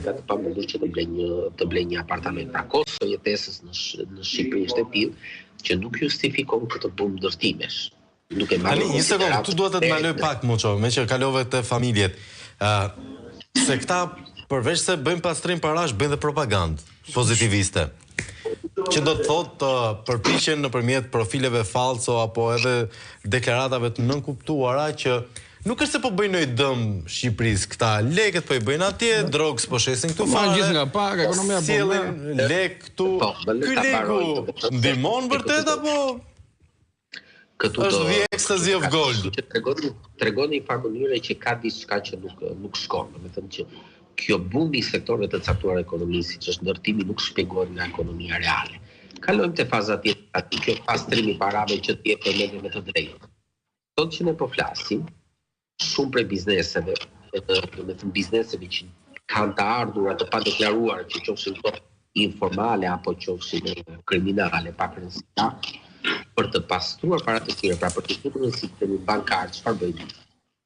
ka të pamundur që të blej një apartament. Pra kosto jetesës në Shqipëri është e tillë që nuk justifikon këtë bunë ndërtimesh. Nuk e marrë. Një sekond, tu duhet të ndaloj pak Muço, me që kalove të familjet. Se këta përveç se bëjnë pastrim parash, bëjnë dhe propagandë pozitiviste. Që do të thotë përpiqen nëpërmjet profileve falso apo edhe deklaratave të nënkuptuara që nuk është se po bëjnë ndonjë dëm Shqipërisë këta, lekët po i bëjnë atje, drogës po shesin këtu fare. Gjithë nga pak, ekonomia po sjellin lek këtu. Ky leku ndihmon vërtet apo është the ecstasy of gold? Tregon në një mënyrë që ka diçka që nuk shkon, domethënë që kjo bumi i sektorëve të caktuar ekonomisë, siç është ndërtimi, nuk shpjegohet nga ekonomia reale. Kalojmë te faza tjetër, kjo pastrimi parave që të jep përmendje me të drejtë. Sot që ne po flasim, shumë prej bizneseve, domethënë bizneseve që kanë të ardhura të padeklaruara, që qofshin informale apo qofshin kriminale, pa rëndësi, për të pastruar paratë të tyre, pra për të futur në sistemin bankar, çfarë bëjnë?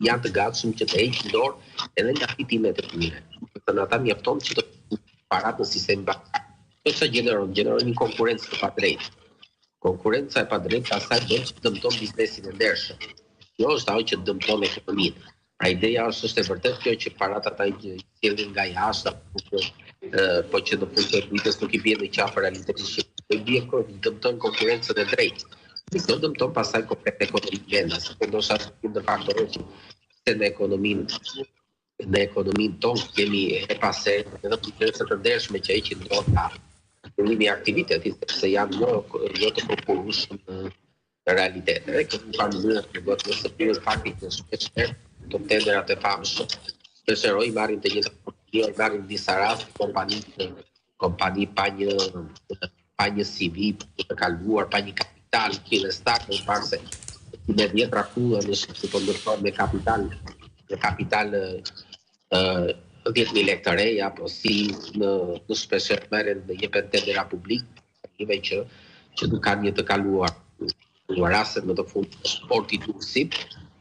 Janë të gatshëm që të heqin dorë edhe nga fitimet e tyre. Në ata mjafton që të paratë në sistemin bankar. Kjo që gjeneron një konkurrencë të padrejtë. Konkurenca e padrejtë pastaj bën që dëmton biznesin e ndershëm. Jo është ajo që dëmton ekonominë. Pra ideja është e vërtet kjo që paratë ata i sjellin nga jashtë, po që në fund të ditës nuk i bie në qafë realitetit që i bie dëmton konkurrencën e drejtë. Kjo dëmton pastaj komplet ekonominë vende, sepse ndoshta në faktorë që në ekonominë tonë kemi e pasër edhe bizneset të ndershme që heqin dorë nga fillimi i aktivitetit, sepse janë jo të përpurueshëm në realitet. Dhe këtë në mënyrë të gotë nëse pyrë faktit në shpesher të tenderat e famshëm. Shpesheroj i marrin të i marrin disa rast kompani pa një CV të kaluar, pa një kapital kinestar, në parë se me 10 rakulla në Shqipëri po ndërtohet me kapital 10.000 lekë të reja, apo si në shpesher merren dhe jepen tendera publik, që nuk kanë një të kaluar. Në raste më të fundit sporti tursit,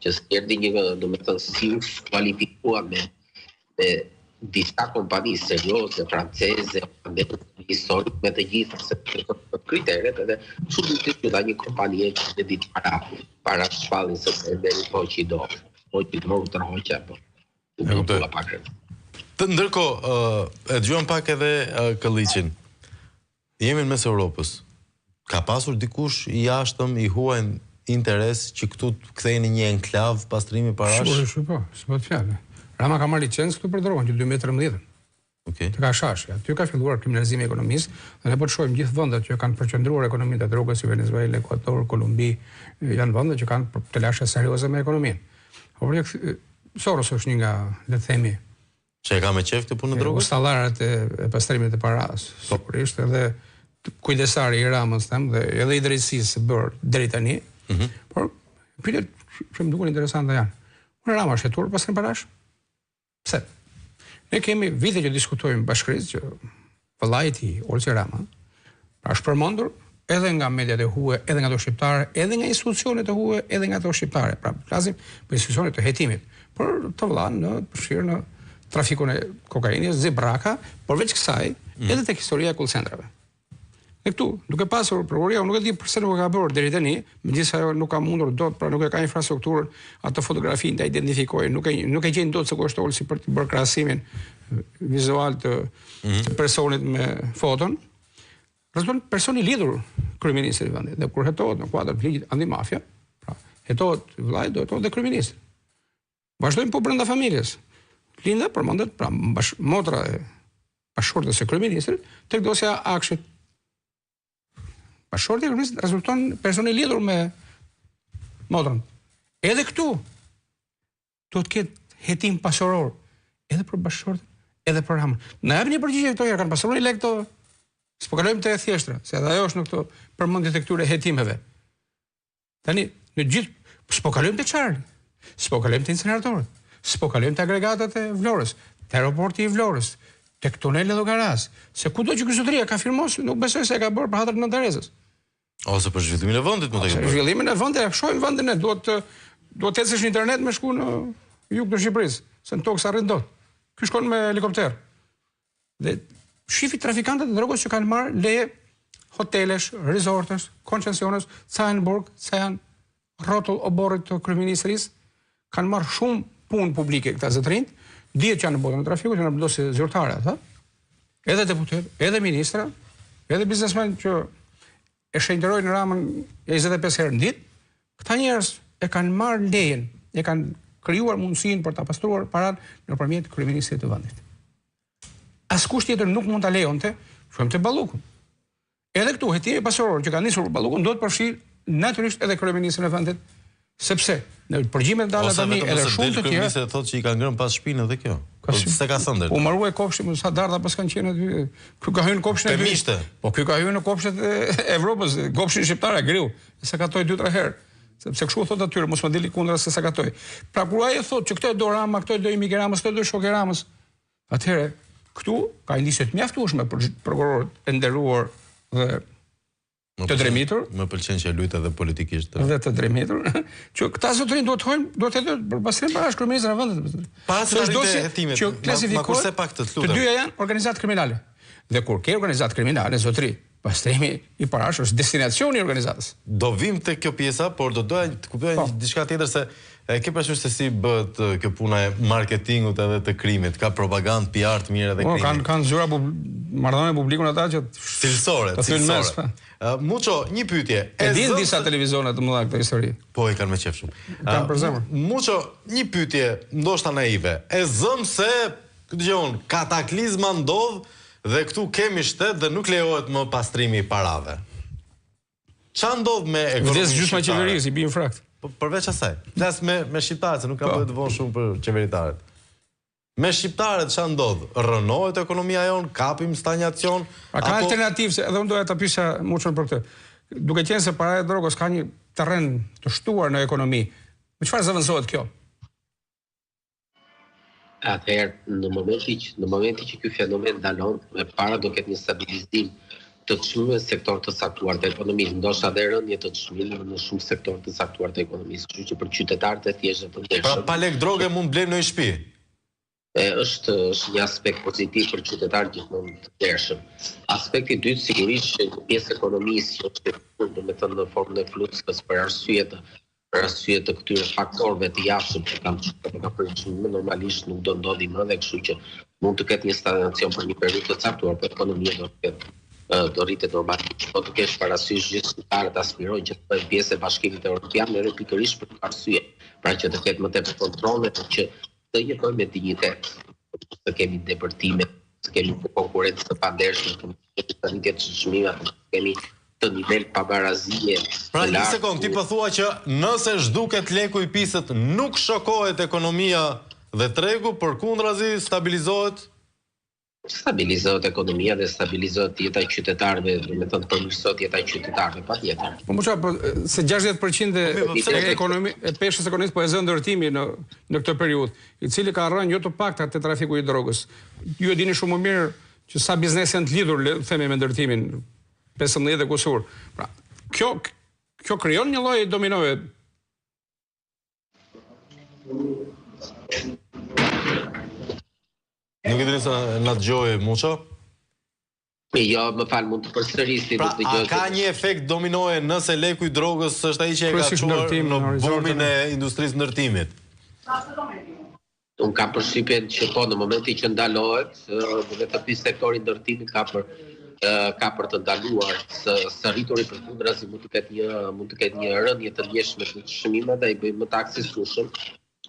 që s'erdhi një, domethënë si u kualifikuar me disa kompani serioze, franceze, historik me të gjitha se kriteret edhe shumë të da një kompanie që në ditë para shpallin se deri po që i do të roqe, po ndërkohë, e dëgjuam pak edhe Këlliqin. Jemi në mes Europës. Ka pasur dikush i jashtëm, i huaj interes që këtu të kthejnë një enklav pastrimi parash? Shumë po, s'po të fjallë. Rama ka marrë licencë këtu për drogën, që 2013. Të ka shashja. Ty ka filluar kriminalizimi i ekonomisë, dhe ne po të shohim gjithë vendet që kanë përqendruar ekonominë të drogës, si Venezuela, Ekuador, Kolumbi, janë vende që kanë të lashe serioze me ekonominë. Soros është një nga, le të themi, që e ka me qef të punë në drogës? Ustallarët e pastrimit të paras, sigurisht, edhe kujdesari i Ramës, dhe edhe i drejtësisë bërë deri tani, por pyetjet që më duken interesante janë. Unë Rama është hetuar pastrim parash? Pse? Ne kemi vite që diskutojmë bashkërisht që vëllai i Olsi Rama është përmendur edhe nga mediat e huaj, edhe nga ato shqiptare, edhe nga institucionet e huaj, edhe nga ato shqiptare. Pra, flasim për institucionet të hetimit, por të vëllain në përfshirë në trafikun e kokainës, zibraka, përveç kësaj, edhe tek historia e call centrave. Dhe këtu, duke pasur prokuroria, nuk e di pse nuk e ka bërë deri tani, megjithëse nuk ka mundur dot, pra nuk e ka infrastrukturën atë fotografinë ta identifikojë, nuk e gjen dot se ku është Olsi për të bërë krahasimin vizual të personit me foton. Rezulton personi lidhur kryeministri i vendit. Dhe kur hetohet në kuadër të ligjit antimafia, pra hetohet vllai, do hetohet dhe kryeministri. Vazhdojmë po brenda familjes. Linda përmendet pra motra e bashkëshortes së kryeministrit tek dosja Akshit. Bashkëshorti i kryeministrit rezulton personi lidhur me motrën. Edhe këtu do të ketë hetim pasuror edhe për bashkëshortin, edhe për Ramën. Na japni një përgjigje këto, kanë pasuror i lekë. S'po kalojmë te thjeshtra, se edhe ajo është në këto përmendje të këtyre hetimeve. Tani, në gjithë, s'po kalojmë te Charlie, s'po kalojmë te incineratorët, s'po kalojmë te agregatat e Vlorës, te aeroporti i Vlorës, te tunelet e Llogaras, se kudo që kryqëzotëria ka firmos, nuk besoj se e ka bërë për hatër të Nën Terezës. Ose për zhvillimin e vendit mund të ketë bërë. Zhvillimin e vendit, shohim vendin e duhet të ecësh në internet me shku në jug të Shqipërisë, se në tokë s'arrin dot. Ky shkon me helikopter. Dhe shifi trafikantët e drogës që kanë marrë leje hotelesh, resortesh, koncesionesh, sa janë burg, sa janë rrotull oborrit të kryeministrisë, kanë marrë shumë punë publike këta zotrinj, dihet që janë në botën e trafikut, janë vendosë zyrtare ata. Edhe deputet, edhe ministra, edhe biznesmen që e shenjërojnë ramën 25 herë në ditë, këta njerëz e kanë marrë lejen, e kanë krijuar mundësinë për ta pastruar paratë nëpërmjet kryeministrit të vendit. Askush tjetër nuk mund ta lejonte, shkojmë te Ballukun. Edhe këtu hetimi pasuror që ka nisur për Ballukun do të përfshijë natyrisht edhe kryeministrin e vendit, sepse në përgjimet dalë tani edhe shumë të tjerë. Kryeministri thotë që i ka ngrënë pas shpinë edhe kjo. Se ka thënë. U marrua kopshtin, sa darda pas kanë qenë aty. Ky ka hyrë në kopshtin e mishte. Po ky ka hyrë në kopshtet e Evropës, kopshtin shqiptar e griu, se katoi 2-3 herë. Sepse kështu thotë atyre, mos më dili kundra se sa katoi. Pra kur ai thotë që këto do Rama, këto do Imigj Ramës, këto do Shoqi Ramës, atëherë këtu ka indisë të mjaftueshme për prokurorët e nderuar dhe të dremitur. Më pëlqen që lutet edhe politikisht. Dhe të dremitur. Që këta zotërin duhet të hedhë për pastrim parash kryeministrit e vendit. Pas hetimit. Që klasifikohet. Të dyja janë organizatë kriminale. Dhe kur ke organizatë kriminale, zotëri, pastrimi i parash është destinacioni i organizatës. Do vim te kjo pjesa, por do doja të kuptoj diçka tjetër se ke parasysh se si bëhet kjo puna e marketingut edhe të krimit, ka propagandë, PR të mirë edhe krimi. Kanë zyra marrëdhënie publikun ata që cilësore. Muço, një pyetje. E din disa televizionet të mëdha këtë histori. Po e kanë me qef shumë. Kanë për zemër. Muço, një pyetje, ndoshta naive. E zëm se, dëgjon, kataklizma ndodh dhe këtu kemi shtet dhe nuk lejohet më pastrimi i parave. Ç'a ndodh me ekonominë? Vdes gjysma qeverisë i bin frakt. Po përveç asaj. Flas me shqiptarët, se nuk ka bëhet të vonë shumë për qeveritarët. Me shqiptarët ç'a ndodh? Rrënohet ekonomia jon, kapim stagnacion, ka alternativë, se edhe unë doja ta pyesja Muçon për këtë. Duke qenë se para e drogës ka një terren të shtuar në ekonomi, me çfarë zëvendësohet kjo? Atëherë, në momenti që ky fenomen dalon, me para do ketë një stabilizim të çmimeve në sektor të caktuar të ekonomisë, ndoshta edhe rënje të çmimeve në shumë sektor të caktuar të ekonomisë, kështu që për qytetarët e thjeshtë të ndeshëm. Pra pa lek droge mund blejnë në shtëpi. Është një aspekt pozitiv për qytetarët gjithmonë të ndershëm. Aspekti i dytë sigurisht që një pjesë e ekonomisë që domethënë në formën e fluxës për arsye të këtyre faktorëve të jashtëm që kanë përgjithësi normalisht nuk do ndodhi më dhe kështu që mund të ketë një stagnacion për një periudhë të caktuar, por ekonomia do rritet normalisht. Po të kesh parasysh gjithë qytetarët aspirojnë që të bëjnë pjesë e Bashkimit Evropian edhe pikërisht për arsye, pra që të ketë më tepër kontrolle që të jetojmë me dinjitet, të kemi depërtime, të kemi konkurrencë të pandershme, të rritje të çmimeve, të kemi të nivel pabarazie. Pra një sekond, ti po thua që nëse zhduket leku i pisët, nuk shokohet ekonomia dhe tregu, përkundrazi stabilizohet? Stabilizohet ekonomia dhe stabilizohet jeta e qytetarëve, domethënë përmirësohet jeta e qytetarëve patjetër. Po më çfarë, se 60% e peshës ekonomisë po e zën ndërtimi në këtë periudhë, i cili ka rënë jo të pakta te trafiku i drogës. Ju e dini shumë më mirë që sa biznese janë të lidhur, le të themi, me ndërtimin 15 dhe kusur. Pra, kjo krijon një lloj dominoje. Nuk e dini se na dëgjoj Muço? Jo, më fal, mund të përsërisi. Pra, a ka një efekt dominoje nëse leku i drogës është ai që e ka çuar në bumin e industrisë ndërtimit? Unë kam përshtypjen që po në momentin që ndalohet, vetëm sektori ndërtimit ka për të ndaluar së rrituri përkundrazi mund të ketë një rënje të ndjeshme të çmimeve dhe i bëjmë më të aksesueshëm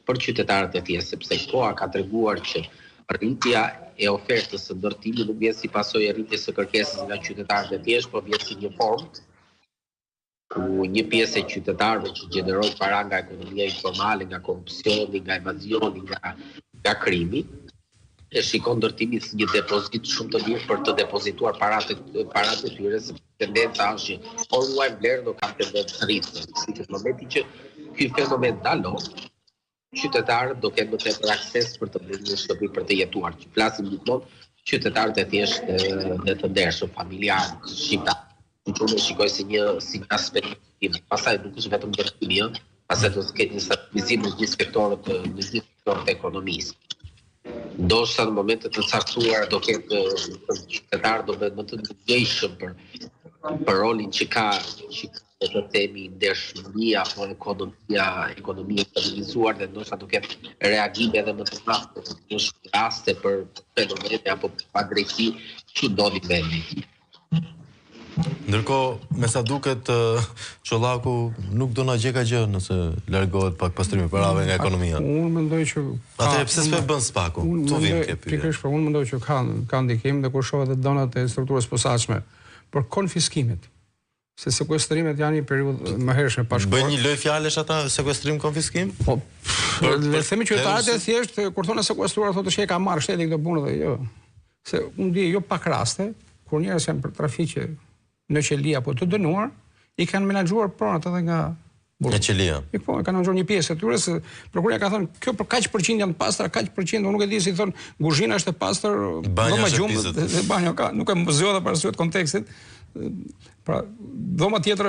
për qytetarët e thjeshtë, sepse koha ka treguar që rritja e ofertës së ndërtimit nuk vjen si pasojë e rritjes së kërkesës nga qytetarët e thjeshtë, por vjen si një formë ku një pjesë e qytetarëve që gjenerojnë para nga ekonomia informale, nga korrupsioni, nga evazioni, nga krimi, e shikon ndërtimin si një depozit shumë të mirë për të depozituar paratë e tyre, se tendenca është që por ruajnë vlerën do kanë tendencë të rritë. Në momentin që ky fenomen dalon, qytetarët do kenë më tepër akses për të bërë një shtëpi për të jetuar. Flasim gjithmonë qytetarët e thjeshtë dhe të ndershëm, familjarë, shqiptarë. Unë shikoj si një aspekt pozitiv. Pastaj nuk është vetëm ndërtimi, pastaj do të ketë një stabilizim në gjithë sektorët e ekonomisë. ndoshta në momente të caktuara do ketë qytetar do bëhet më të ndjeshëm për rolin që ka të themi ndershmëria apo ekonomia stabilizuar dhe ndoshta do ketë reagime edhe më të saktë në raste për fenomene apo padrejti që ndodhin vendi. Ndërkohë, me sa duket, Çollaku nuk do na gjeka gjë nëse largohet pak pastrimi parave nga ekonomia. Unë mendoj që atëherë pse s'po bën SPAK-u? Tu vim ke pyetje. Pikërisht, unë mendoj që ka ndikim dhe kur shoh edhe donat e strukturës posaçme për konfiskimit. Se sekuestrimet janë një periudhë më hershme pa shkuar. Bën një loj fjalësh ata sekuestrim konfiskim? Po, le të themi qytetarët e thjesht kur thonë sekuestruar thotë që e ka marrë shteti këtë punë dhe jo. Se unë di jo pak raste kur njerëz janë për trafiqe në qeli apo të dënuar, i kanë menaxhuar pronat edhe nga Në qelia. Po, kanë menaxhuar një pjesë e tyre se prokuroria ka thënë kjo për kaq përqind janë të pastra, kaq përqind, unë nuk e di si thon, kuzhina është e pastër, dhoma gjumë, banjo ka, nuk e mbuzoj edhe për arsye të kontekstit. Pra, dhoma tjetër është